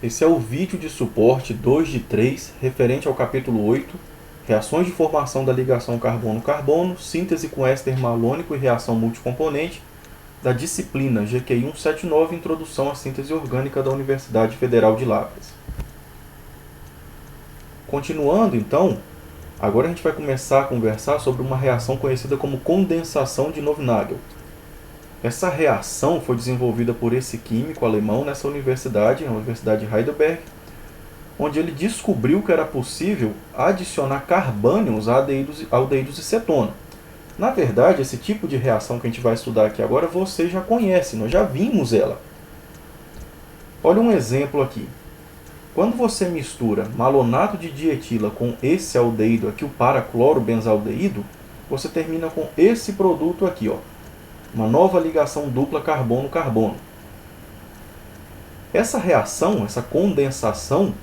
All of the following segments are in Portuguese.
Esse é o vídeo de suporte 2 de 3, referente ao capítulo 8, reações de formação da ligação carbono-carbono, síntese com éster malônico e reação multicomponente, da disciplina GQI 179, Introdução à Síntese Orgânica da Universidade Federal de Lavras. Continuando, então, agora a gente vai começar a conversar sobre uma reação conhecida como condensação de Novnagel. Essa reação foi desenvolvida por esse químico alemão nessa universidade, a Universidade de Heidelberg, onde ele descobriu que era possível adicionar carbânions a aldeídos e cetona. Na verdade, esse tipo de reação que a gente vai estudar aqui agora, você já conhece, nós já vimos ela. Olha um exemplo aqui. Quando você mistura malonato de dietila com esse aldeído aqui, o paraclorobenzaldeído, você termina com esse produto aqui, ó, uma nova ligação dupla carbono-carbono. Essa reação, essa condensação,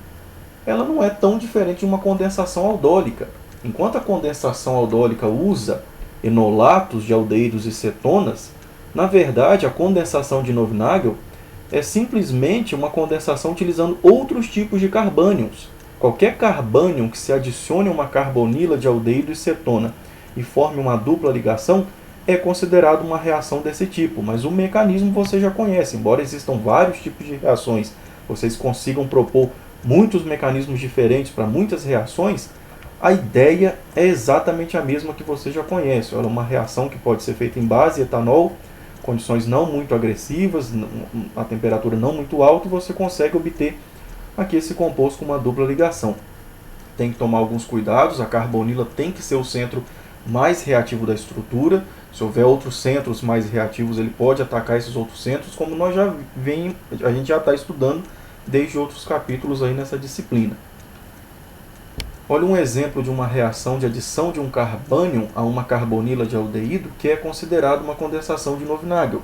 ela não é tão diferente de uma condensação aldólica. Enquanto a condensação aldólica usa enolatos de aldeídos e cetonas, na verdade a condensação de Novnagel é simplesmente uma condensação utilizando outros tipos de carbânions. Qualquer carbânion que se adicione a uma carbonila de aldeído e cetona e forme uma dupla ligação é considerado uma reação desse tipo, mas o mecanismo você já conhece. Embora existam vários tipos de reações, vocês consigam propor muitos mecanismos diferentes para muitas reações, a ideia é exatamente a mesma que você já conhece. Ela é uma reação que pode ser feita em base etanol, condições não muito agressivas, a temperatura não muito alta, e você consegue obter aqui esse composto com uma dupla ligação. Tem que tomar alguns cuidados, a carbonila tem que ser o centro mais reativo da estrutura. Se houver outros centros mais reativos, ele pode atacar esses outros centros, como a gente já está estudando desde outros capítulos aí nessa disciplina. Olha um exemplo de uma reação de adição de um carbânion a uma carbonila de aldeído, que é considerado uma condensação de Novnagel.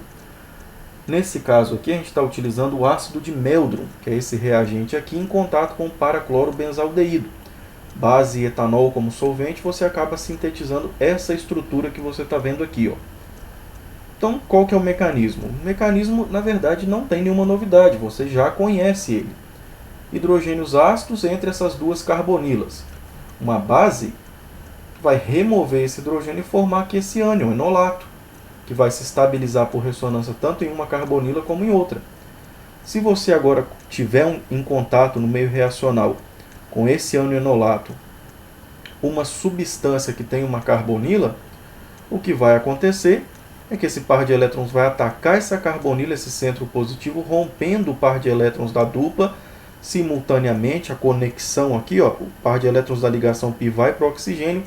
Nesse caso aqui, a gente está utilizando o ácido de Meldrum, que é esse reagente aqui, em contato com o paraclorobenzaldeído. Base etanol como solvente, você acaba sintetizando essa estrutura que você está vendo aqui, ó. Então, qual que é o mecanismo? O mecanismo, na verdade, não tem nenhuma novidade, você já conhece ele. Hidrogênios ácidos entre essas duas carbonilas. Uma base vai remover esse hidrogênio e formar aqui esse ânion, enolato, que vai se estabilizar por ressonância tanto em uma carbonila como em outra. Se você agora tiver em contato no meio reacional com esse ânion enolato uma substância que tem uma carbonila, o que vai acontecer é que esse par de elétrons vai atacar essa carbonila, esse centro positivo, rompendo o par de elétrons da dupla. Simultaneamente, a conexão aqui, ó, o par de elétrons da ligação π vai para o oxigênio,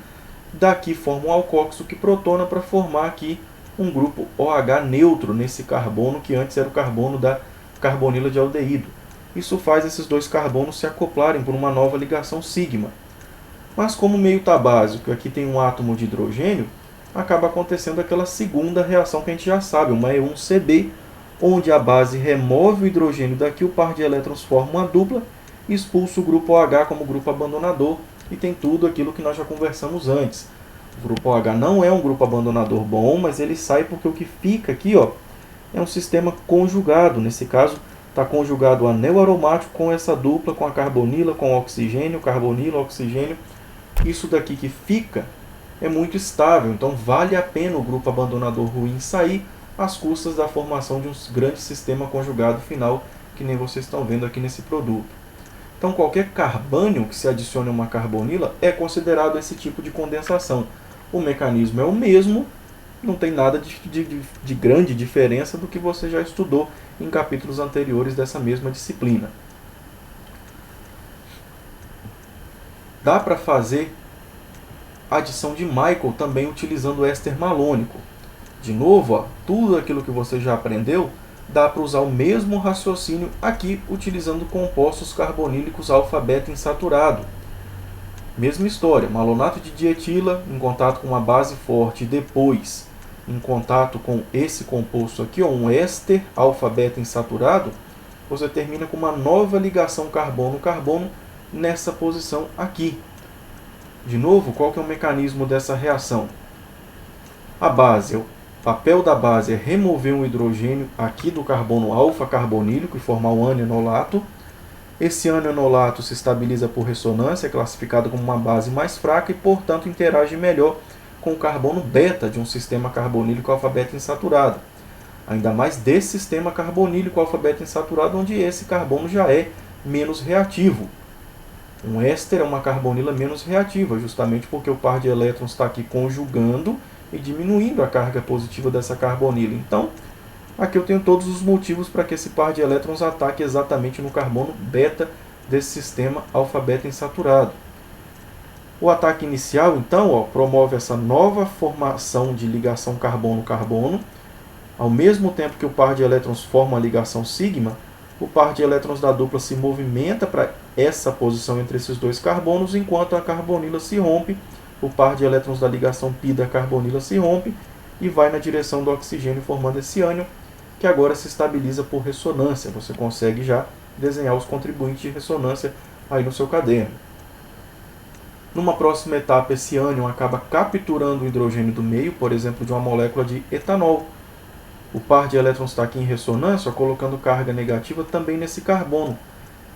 daqui forma um alcóxido que protona para formar aqui um grupo OH neutro nesse carbono, que antes era o carbono da carbonila de aldeído. Isso faz esses dois carbonos se acoplarem por uma nova ligação sigma. Mas como o meio está básico, aqui tem um átomo de hidrogênio, acaba acontecendo aquela segunda reação que a gente já sabe, uma E1Cb, onde a base remove o hidrogênio daqui, o par de elétrons forma uma dupla, expulsa o grupo OH como grupo abandonador, e tem tudo aquilo que nós já conversamos antes. O grupo OH não é um grupo abandonador bom, mas ele sai porque o que fica aqui, ó, é um sistema conjugado. Nesse caso, está conjugado o anel aromático com essa dupla, com a carbonila, com o oxigênio, carbonila, oxigênio. Isso daqui que fica é muito estável, então vale a pena o grupo abandonador ruim sair às custas da formação de um grande sistema conjugado final, que nem vocês estão vendo aqui nesse produto. Então, qualquer carbânio que se adicione a uma carbonila é considerado esse tipo de condensação. O mecanismo é o mesmo, não tem nada de grande diferença do que você já estudou em capítulos anteriores dessa mesma disciplina. Dá para fazer adição de Michael também utilizando éster malônico. De novo, ó, tudo aquilo que você já aprendeu, dá para usar o mesmo raciocínio aqui utilizando compostos carbonílicos alfa-beta insaturado. Mesma história, malonato de dietila em contato com uma base forte e depois em contato com esse composto aqui, ó, um éster alfa-beta insaturado, você termina com uma nova ligação carbono-carbono nessa posição aqui. De novo, qual que é o mecanismo dessa reação? A base, o papel da base é remover um hidrogênio aqui do carbono alfa carbonílico e formar um ânion enolato. Esse ânion enolato se estabiliza por ressonância, é classificado como uma base mais fraca e, portanto, interage melhor com o carbono beta de um sistema carbonílico alfa-beta insaturado. Ainda mais desse sistema carbonílico alfa-beta insaturado, onde esse carbono já é menos reativo. Um éster é uma carbonila menos reativa, justamente porque o par de elétrons está aqui conjugando e diminuindo a carga positiva dessa carbonila. Então, aqui eu tenho todos os motivos para que esse par de elétrons ataque exatamente no carbono beta desse sistema alfa-beta insaturado. O ataque inicial, então, promove essa nova formação de ligação carbono-carbono. Ao mesmo tempo que o par de elétrons forma a ligação sigma, o par de elétrons da dupla se movimenta para essa posição entre esses dois carbonos, enquanto a carbonila se rompe, o par de elétrons da ligação π da carbonila se rompe e vai na direção do oxigênio formando esse ânion, que agora se estabiliza por ressonância. Você consegue já desenhar os contribuintes de ressonância aí no seu caderno. Numa próxima etapa, esse ânion acaba capturando o hidrogênio do meio, por exemplo, de uma molécula de etanol. O par de elétrons está aqui em ressonância, colocando carga negativa também nesse carbono.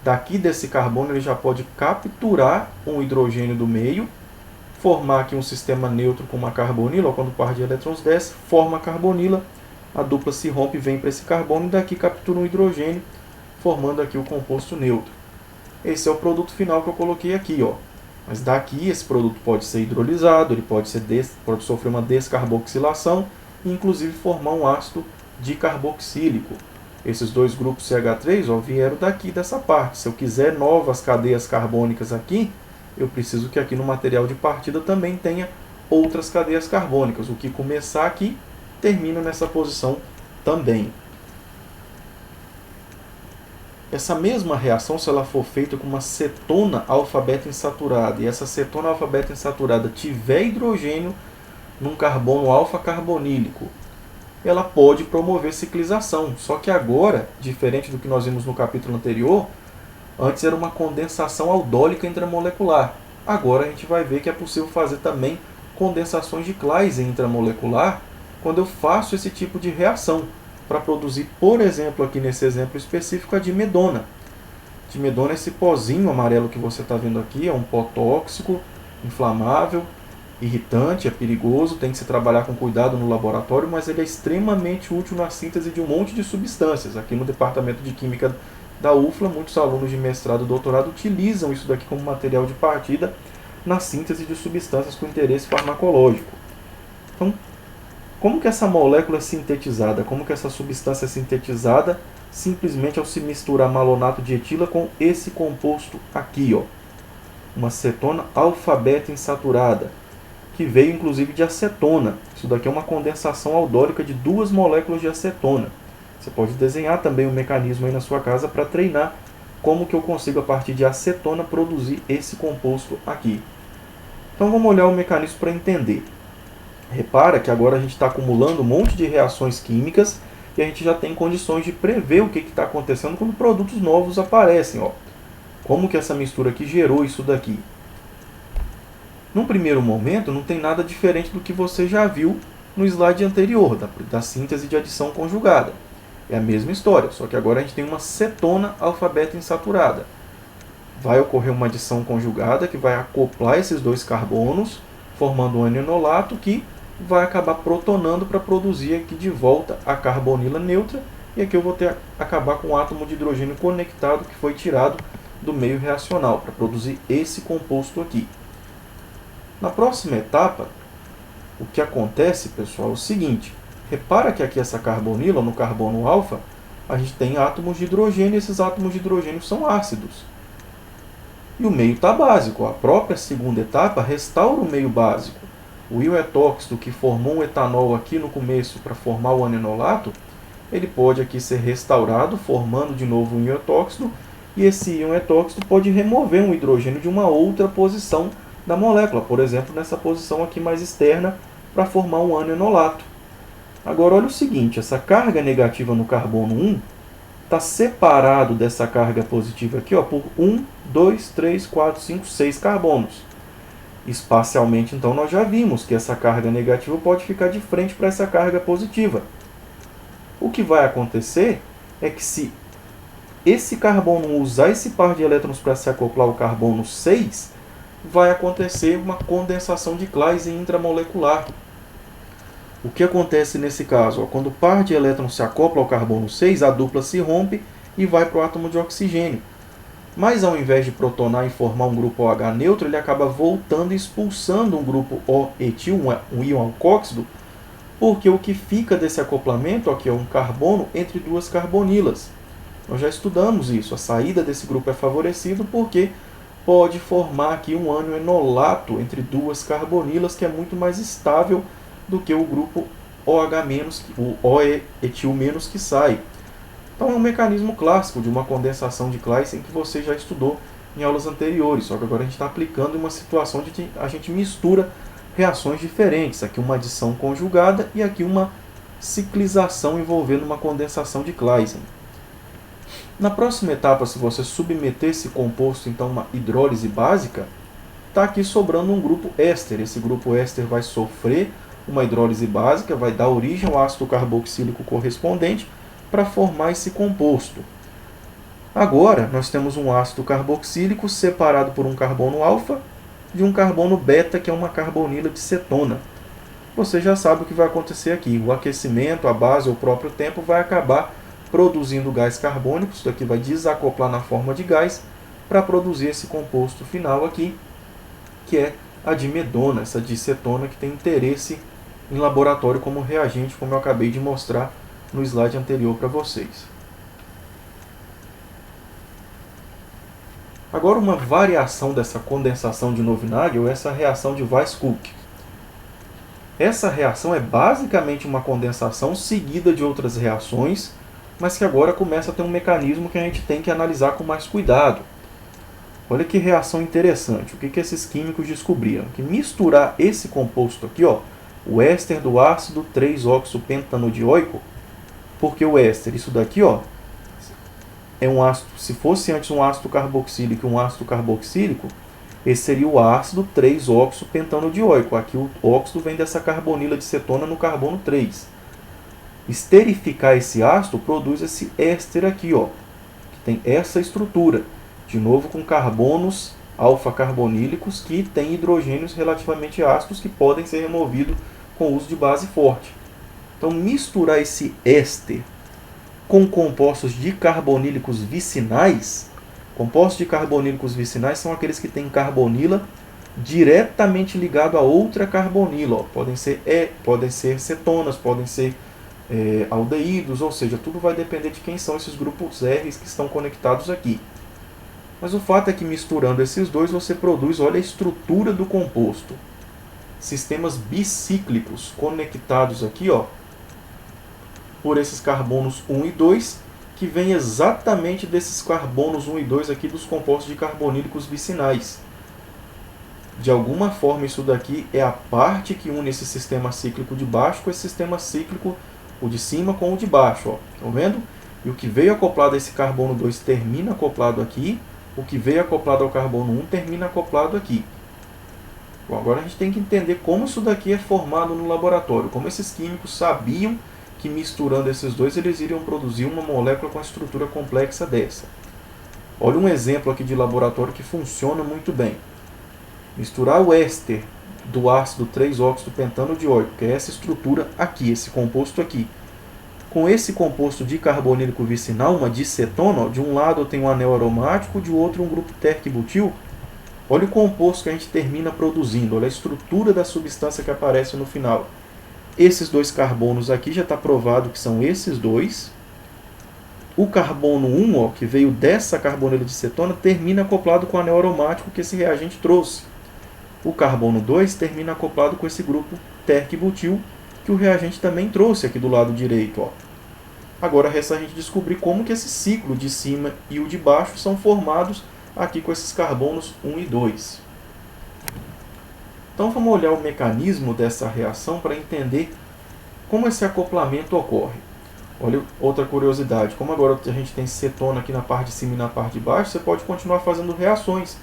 Daqui desse carbono ele já pode capturar um hidrogênio do meio, formar aqui um sistema neutro com uma carbonila, quando o par de elétrons desce, forma a carbonila, a dupla se rompe e vem para esse carbono, e daqui captura um hidrogênio, formando aqui o composto neutro. Esse é o produto final que eu coloquei aqui, ó. Mas daqui esse produto pode ser hidrolisado, ele pode sofrer uma descarboxilação e inclusive formar um ácido dicarboxílico. Esses dois grupos CH3 vieram daqui dessa parte. Se eu quiser novas cadeias carbônicas aqui, eu preciso que aqui no material de partida também tenha outras cadeias carbônicas. O que começar aqui, termina nessa posição também. Essa mesma reação, se ela for feita com uma cetona alfa-beta insaturada, e essa cetona alfa-beta insaturada tiver hidrogênio num carbono alfa-carbonílico, ela pode promover ciclização. Só que agora, diferente do que nós vimos no capítulo anterior, antes era uma condensação aldólica intramolecular. Agora a gente vai ver que é possível fazer também condensações de Claisen intramolecular quando eu faço esse tipo de reação, para produzir, por exemplo, aqui nesse exemplo específico, a dimedona. Dimedona é esse pozinho amarelo que você está vendo aqui, é um pó tóxico, inflamável, irritante, é perigoso, tem que se trabalhar com cuidado no laboratório, mas ele é extremamente útil na síntese de um monte de substâncias. Aqui no departamento de Química da UFLA, muitos alunos de mestrado e doutorado utilizam isso daqui como material de partida na síntese de substâncias com interesse farmacológico. Então, como que essa molécula é sintetizada? Como que essa substância é sintetizada? Simplesmente ao se misturar malonato de etila com esse composto aqui, ó. Uma cetona alfa-beta insaturada, que veio inclusive de acetona. Isso daqui é uma condensação aldólica de duas moléculas de acetona. Você pode desenhar também um mecanismo aí na sua casa para treinar como que eu consigo, a partir de acetona, produzir esse composto aqui. Então vamos olhar o mecanismo para entender. Repara que agora a gente está acumulando um monte de reações químicas e a gente já tem condições de prever o que está acontecendo quando produtos novos aparecem. Ó. Como que essa mistura aqui gerou isso daqui? Num primeiro momento, não tem nada diferente do que você já viu no slide anterior, da síntese de adição conjugada. É a mesma história, só que agora a gente tem uma cetona alfa-beta insaturada. Vai ocorrer uma adição conjugada que vai acoplar esses dois carbonos, formando um ânion enolato que vai acabar protonando para produzir aqui de volta a carbonila neutra, e aqui eu vou acabar com o átomo de hidrogênio conectado que foi tirado do meio reacional, para produzir esse composto aqui. Na próxima etapa, o que acontece, pessoal, é o seguinte. Repara que aqui essa carbonila, no carbono alfa, a gente tem átomos de hidrogênio, e esses átomos de hidrogênio são ácidos. E o meio está básico. A própria segunda etapa restaura o meio básico. O íon etóxido, que formou um etanol aqui no começo para formar o ânion enolato, ele pode aqui ser restaurado, formando de novo um íon etóxido, e esse íon etóxido pode remover um hidrogênio de uma outra posição da molécula, por exemplo, nessa posição aqui mais externa, para formar um ânion enolato. Agora, olha o seguinte, essa carga negativa no carbono 1 está separado dessa carga positiva aqui, ó, por 1, 2, 3, 4, 5, 6 carbonos. Espacialmente, então, nós já vimos que essa carga negativa pode ficar de frente para essa carga positiva. O que vai acontecer é que se esse carbono usar esse par de elétrons para se acoplar ao carbono 6, vai acontecer uma condensação de Claisen intramolecular. O que acontece nesse caso? Quando o par de elétrons se acopla ao carbono 6, a dupla se rompe e vai para o átomo de oxigênio. Mas ao invés de protonar e formar um grupo OH neutro, ele acaba voltando e expulsando um grupo O-etil, um íon alcóxido, porque o que fica desse acoplamento aqui é um carbono entre duas carbonilas. Nós já estudamos isso. A saída desse grupo é favorecido porque pode formar aqui um ânion enolato entre duas carbonilas, que é muito mais estável do que o grupo OH-, o O-etil- que sai. Então é um mecanismo clássico de uma condensação de Claisen que você já estudou em aulas anteriores, só que agora a gente está aplicando em uma situação de que a gente mistura reações diferentes. Aqui uma adição conjugada e aqui uma ciclização envolvendo uma condensação de Claisen. Na próxima etapa, se você submeter esse composto então a uma hidrólise básica, está aqui sobrando um grupo éster. Esse grupo éster vai sofrer uma hidrólise básica, vai dar origem ao ácido carboxílico correspondente para formar esse composto. Agora, nós temos um ácido carboxílico separado por um carbono alfa de um carbono beta, que é uma carbonila de cetona. Você já sabe o que vai acontecer aqui. O aquecimento, a base ou o próprio tempo vai acabar produzindo gás carbônico. Isso daqui vai desacoplar na forma de gás para produzir esse composto final aqui, que é a dimedona, essa dicetona que tem interesse em laboratório como reagente, como eu acabei de mostrar no slide anterior para vocês. Agora, uma variação dessa condensação de Novy-Nagel é essa reação de Weiss-Cook. Essa reação é basicamente uma condensação seguida de outras reações, mas que agora começa a ter um mecanismo que a gente tem que analisar com mais cuidado. Olha que reação interessante. O que esses químicos descobriram? Que misturar esse composto aqui, o éster do ácido 3-oxo-pentanodioico, porque o éster, isso daqui, é um ácido, se fosse antes um ácido carboxílico e um ácido carboxílico, esse seria o ácido 3-oxo-pentanodioico. Aqui o óxido vem dessa carbonila de cetona no carbono 3. Esterificar esse ácido produz esse éster aqui, que tem essa estrutura. De novo com carbonos alfa-carbonílicos que têm hidrogênios relativamente ácidos que podem ser removidos com o uso de base forte. Então, misturar esse éster com compostos de carbonílicos vicinais. Compostos de carbonílicos vicinais são aqueles que têm carbonila diretamente ligado a outra carbonila. Podem ser cetonas, podem ser aldeídos, ou seja, tudo vai depender de quem são esses grupos R que estão conectados aqui. Mas o fato é que misturando esses dois você produz, olha a estrutura do composto. Sistemas bicíclicos conectados aqui, por esses carbonos 1 e 2, que vem exatamente desses carbonos 1 e 2 aqui dos compostos de carbonílicos vicinais. De alguma forma, isso daqui é a parte que une esse sistema cíclico de baixo com esse sistema cíclico, o de cima com o de baixo. Estão vendo? E o que veio acoplado a esse carbono 2 termina acoplado aqui. O que veio acoplado ao carbono 1 termina acoplado aqui. Bom, agora a gente tem que entender como isso daqui é formado no laboratório. Como esses químicos sabiam que misturando esses dois eles iriam produzir uma molécula com a estrutura complexa dessa. Olha um exemplo aqui de laboratório que funciona muito bem. Misturar o éster do ácido 3-oxo-pentanodioico, que é essa estrutura aqui, esse composto aqui, com esse composto de carbonílico vicinal, uma dicetona, de um lado eu tenho um anel aromático, de outro um grupo térquibutil. Olha o composto que a gente termina produzindo, olha a estrutura da substância que aparece no final. Esses dois carbonos aqui já está provado que são esses dois. O carbono 1, que veio dessa carbonila de cetona, termina acoplado com o anel aromático que esse reagente trouxe. O carbono 2 termina acoplado com esse grupo térquibutil que o reagente também trouxe aqui do lado direito. Agora resta a gente descobrir como que esse ciclo de cima e o de baixo são formados aqui com esses carbonos 1 e 2. Então vamos olhar o mecanismo dessa reação para entender como esse acoplamento ocorre. Olha outra curiosidade, como agora a gente tem cetona aqui na parte de cima e na parte de baixo, você pode continuar fazendo reações.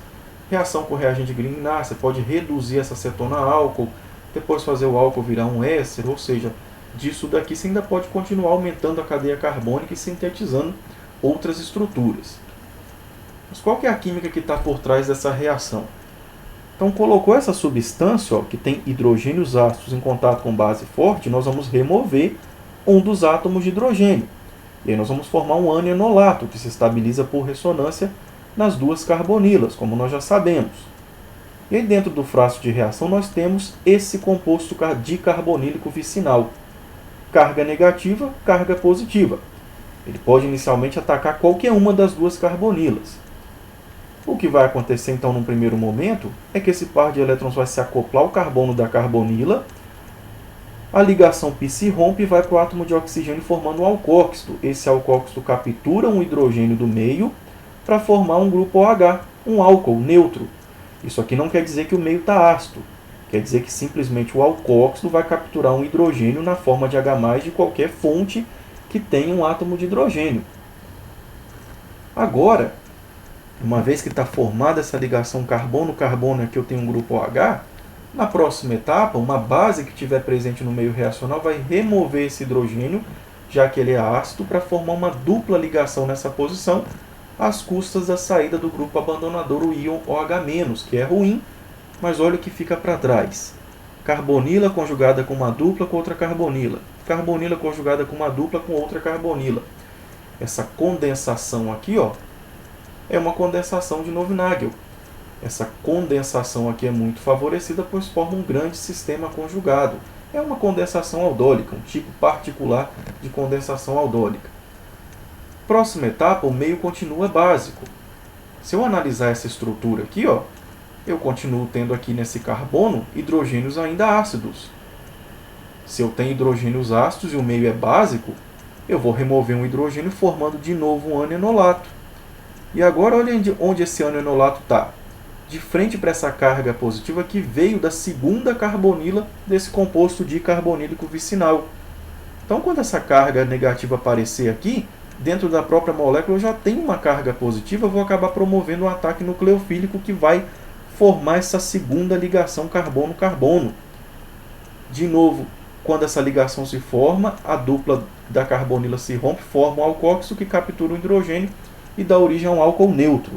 Reação com reagente de Grignard, você pode reduzir essa cetona a álcool, depois fazer o álcool virar um éster, ou seja, disso daqui você ainda pode continuar aumentando a cadeia carbônica e sintetizando outras estruturas. Mas qual que é a química que está por trás dessa reação? Então, colocou essa substância, ó, que tem hidrogênios ácidos em contato com base forte, nós vamos remover um dos átomos de hidrogênio. E aí nós vamos formar um ânion enolato, que se estabiliza por ressonância nas duas carbonilas, como nós já sabemos. E aí dentro do frasco de reação nós temos esse composto dicarbonílico vicinal. Carga negativa, carga positiva. Ele pode inicialmente atacar qualquer uma das duas carbonilas. O que vai acontecer então num primeiro momento é que esse par de elétrons vai se acoplar ao carbono da carbonila, a ligação π se rompe e vai para o átomo de oxigênio formando um alcóxido. Esse alcóxido captura um hidrogênio do meio para formar um grupo OH, um álcool neutro. Isso aqui não quer dizer que o meio está ácido, quer dizer que simplesmente o alcóxido vai capturar um hidrogênio na forma de H+, de qualquer fonte que tenha um átomo de hidrogênio. Agora, uma vez que está formada essa ligação carbono-carbono, aqui eu tenho um grupo OH, na próxima etapa, uma base que estiver presente no meio reacional vai remover esse hidrogênio, já que ele é ácido, para formar uma dupla ligação nessa posição, às custas da saída do grupo abandonador, o íon OH-, que é ruim, mas olha o que fica para trás. Carbonila conjugada com uma dupla com outra carbonila. Carbonila conjugada com uma dupla com outra carbonila. Essa condensação aqui, ó, é uma condensação de Knoop-Nagel. Essa condensação aqui é muito favorecida, pois forma um grande sistema conjugado. É uma condensação aldólica, um tipo particular de condensação aldólica. Próxima etapa, o meio continua básico. Se eu analisar essa estrutura aqui, ó, eu continuo tendo aqui nesse carbono hidrogênios ainda ácidos. Se eu tenho hidrogênios ácidos e o meio é básico, eu vou remover um hidrogênio formando de novo um ânion enolato. E agora olha onde esse ânion enolato está. De frente para essa carga positiva que veio da segunda carbonila desse composto dicarbonílico vicinal. Então, quando essa carga negativa aparecer aqui, dentro da própria molécula eu já tenho uma carga positiva, eu vou acabar promovendo um ataque nucleofílico que vai formar essa segunda ligação carbono-carbono. De novo, quando essa ligação se forma, a dupla da carbonila se rompe, forma um alcóxido que captura o hidrogênio e dá origem a um álcool neutro.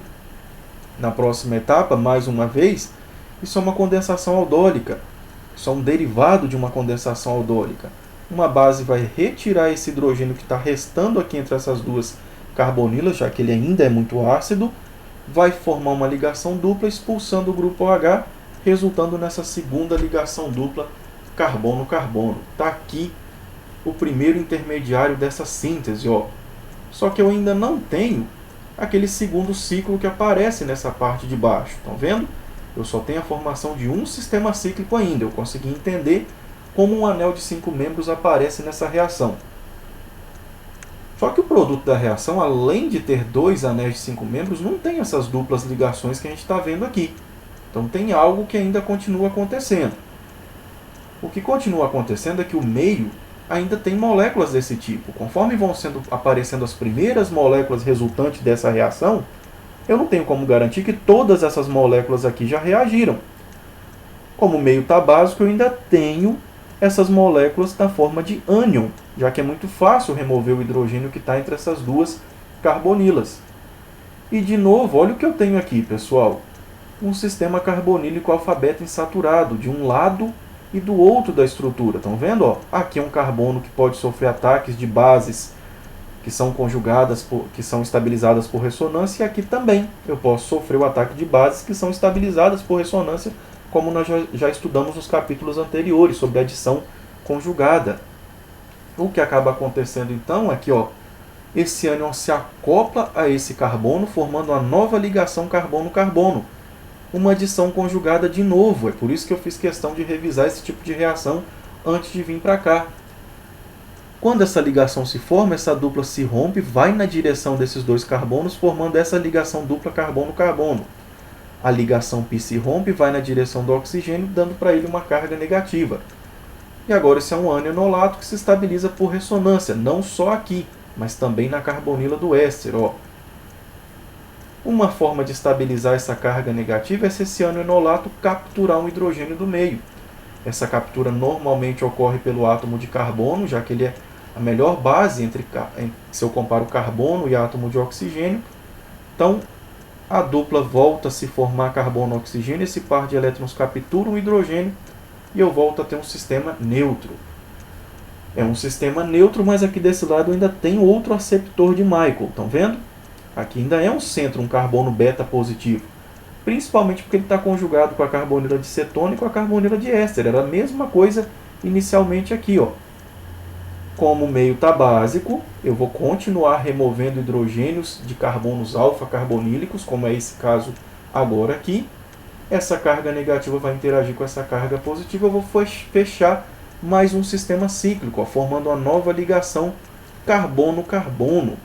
Na próxima etapa, mais uma vez, isso é uma condensação aldólica. Isso é um derivado de uma condensação aldólica. Uma base vai retirar esse hidrogênio que está restando aqui entre essas duas carbonilas, já que ele ainda é muito ácido, vai formar uma ligação dupla expulsando o grupo OH, resultando nessa segunda ligação dupla carbono-carbono. Está aqui o primeiro intermediário dessa síntese, ó. Só que eu ainda não tenho aquele segundo ciclo que aparece nessa parte de baixo. Estão vendo? Eu só tenho a formação de um sistema cíclico ainda. Eu consegui entender como um anel de 5 membros aparece nessa reação. Só que o produto da reação, além de ter 2 anéis de 5 membros, não tem essas duplas ligações que a gente está vendo aqui. Então tem algo que ainda continua acontecendo. O que continua acontecendo é que o meio ainda tem moléculas desse tipo. Conforme vão aparecendo as primeiras moléculas resultantes dessa reação, eu não tenho como garantir que todas essas moléculas aqui já reagiram. Como o meio está básico, eu ainda tenho essas moléculas na forma de ânion, já que é muito fácil remover o hidrogênio que está entre essas duas carbonilas. E de novo, olha o que eu tenho aqui, pessoal. Um sistema carbonílico alfa-beta insaturado, de um lado e do outro da estrutura. Estão vendo? Ó? Aqui é um carbono que pode sofrer ataques de bases que são conjugadas, que são estabilizadas por ressonância, e aqui também eu posso sofrer o ataque de bases que são estabilizadas por ressonância, como nós já estudamos nos capítulos anteriores sobre adição conjugada. O que acaba acontecendo então é que, ó, esse ânion se acopla a esse carbono, formando uma nova ligação carbono-carbono. Uma adição conjugada de novo. É por isso que eu fiz questão de revisar esse tipo de reação antes de vir para cá. Quando essa ligação se forma, essa dupla se rompe, vai na direção desses dois carbonos, formando essa ligação dupla carbono-carbono. A ligação π se rompe, vai na direção do oxigênio, dando para ele uma carga negativa. E agora esse é um ânion enolato que se estabiliza por ressonância, não só aqui, mas também na carbonila do éster, ó. Uma forma de estabilizar essa carga negativa é se esse ânion enolato capturar um hidrogênio do meio. Essa captura normalmente ocorre pelo átomo de carbono, já que ele é a melhor base se eu comparo carbono e átomo de oxigênio. Então, a dupla volta a se formar carbono-oxigênio, esse par de elétrons captura um hidrogênio e eu volto a ter um sistema neutro. É um sistema neutro, mas aqui desse lado ainda tem outro aceptor de Michael, estão vendo? Aqui ainda é um centro, um carbono beta positivo. Principalmente porque ele está conjugado com a carbonila de cetona e com a carbonila de éster. Era a mesma coisa inicialmente aqui, ó. Como o meio está básico, eu vou continuar removendo hidrogênios de carbonos alfa-carbonílicos, como é esse caso agora aqui. Essa carga negativa vai interagir com essa carga positiva, eu vou fechar mais um sistema cíclico, ó, formando uma nova ligação carbono-carbono.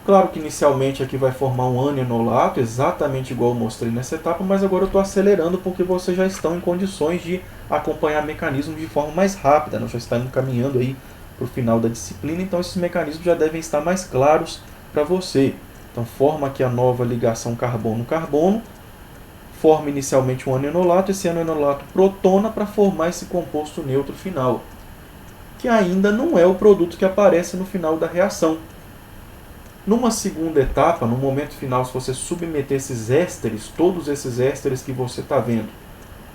Claro que inicialmente aqui vai formar um ânion-enolato, exatamente igual eu mostrei nessa etapa, mas agora eu estou acelerando porque vocês já estão em condições de acompanhar mecanismos de forma mais rápida. Nós já estamos caminhando aí para o final da disciplina, então esses mecanismos já devem estar mais claros para você. Então forma aqui a nova ligação carbono-carbono, forma inicialmente um ânion-enolato, esse ânion-enolato protona para formar esse composto neutro final, que ainda não é o produto que aparece no final da reação. Numa segunda etapa, no momento final, se você submeter esses ésteres, todos esses ésteres que você está vendo,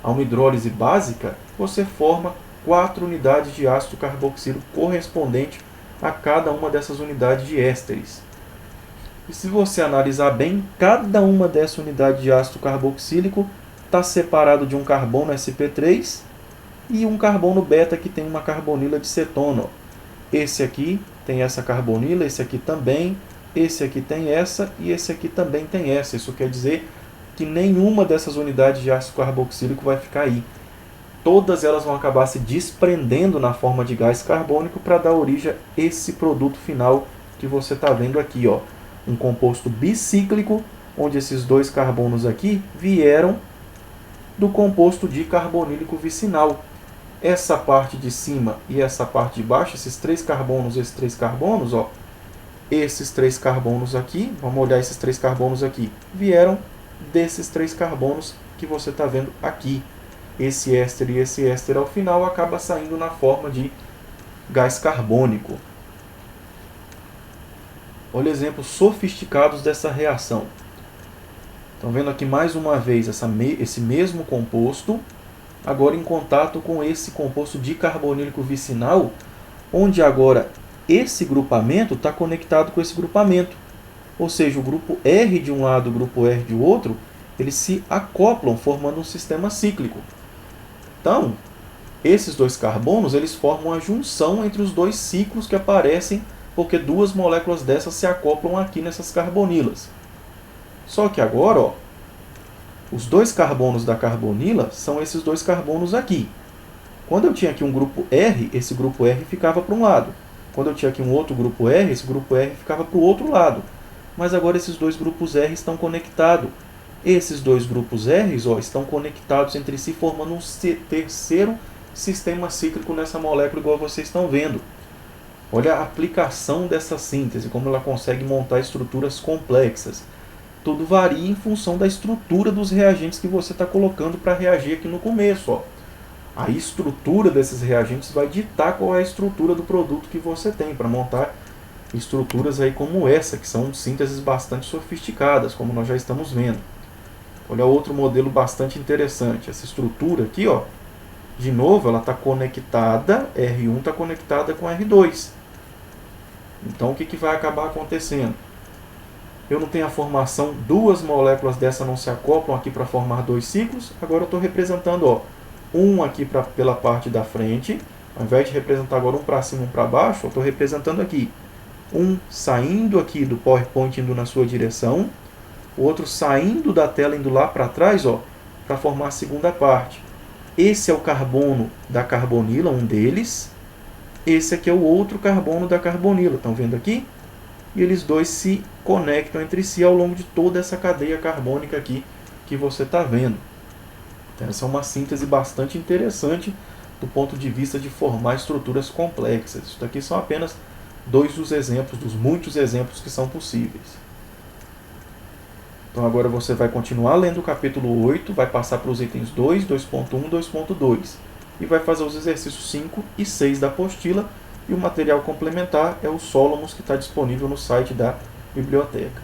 a uma hidrólise básica, você forma 4 unidades de ácido carboxílico correspondente a cada uma dessas unidades de ésteres. E se você analisar bem, cada uma dessas unidades de ácido carboxílico está separado de um carbono sp3 e um carbono beta que tem uma carbonila de cetona. Esse aqui tem essa carbonila, esse aqui também, esse aqui tem essa e esse aqui também tem essa. Isso quer dizer que nenhuma dessas unidades de ácido carboxílico vai ficar aí. Todas elas vão acabar se desprendendo na forma de gás carbônico para dar origem a esse produto final que você está vendo aqui, ó. Um composto bicíclico, onde esses dois carbonos aqui vieram do composto dicarbonílico vicinal. Essa parte de cima e essa parte de baixo, esses 3 carbonos, ó, esses 3 carbonos aqui, vamos olhar esses 3 carbonos aqui, vieram desses 3 carbonos que você está vendo aqui. Esse éster e esse éster ao final acaba saindo na forma de gás carbônico. Olha exemplos sofisticados dessa reação. Estão vendo aqui mais uma vez esse mesmo composto, agora em contato com esse composto dicarbonílico vicinal, onde agora esse grupamento está conectado com esse grupamento. Ou seja, o grupo R de um lado e o grupo R de outro, eles se acoplam, formando um sistema cíclico. Então, esses dois carbonos eles formam a junção entre os dois ciclos que aparecem, porque 2 moléculas dessas se acoplam aqui nessas carbonilas. Só que agora, ó, os 2 carbonos da carbonila são esses 2 carbonos aqui. Quando eu tinha aqui um grupo R, esse grupo R ficava para um lado. Quando eu tinha aqui um outro grupo R, esse grupo R ficava para o outro lado. Mas agora esses 2 grupos R estão conectados. Esses 2 grupos R, ó, estão conectados entre si, formando um terceiro sistema cíclico nessa molécula, igual vocês estão vendo. Olha a aplicação dessa síntese, como ela consegue montar estruturas complexas. Tudo varia em função da estrutura dos reagentes que você está colocando para reagir aqui no começo, ó. A estrutura desses reagentes vai ditar qual é a estrutura do produto que você tem, para montar estruturas aí como essa, que são sínteses bastante sofisticadas, como nós já estamos vendo. Olha outro modelo bastante interessante. Essa estrutura aqui, ó, de novo, ela está conectada, R1 está conectada com R2. Então, o que vai acabar acontecendo? Eu não tenho a formação, 2 moléculas dessa não se acoplam aqui para formar 2 ciclos. Agora eu estou representando, ó, um aqui pela parte da frente. Ao invés de representar agora um para cima e um para baixo, eu estou representando aqui um saindo aqui do PowerPoint, indo na sua direção. O outro saindo da tela, indo lá para trás, ó, para formar a segunda parte. Esse é o carbono da carbonila, um deles. Esse aqui é o outro carbono da carbonila. Estão vendo aqui? E eles dois se conectam entre si ao longo de toda essa cadeia carbônica aqui que você está vendo. Então, essa é uma síntese bastante interessante do ponto de vista de formar estruturas complexas. Isso daqui são apenas 2 dos exemplos, dos muitos exemplos que são possíveis. Então agora você vai continuar lendo o capítulo 8, vai passar para os itens 2, 2.1 e 2.2. e vai fazer os exercícios 5 e 6 da apostila, e o material complementar é o Solomons, que está disponível no site da biblioteca.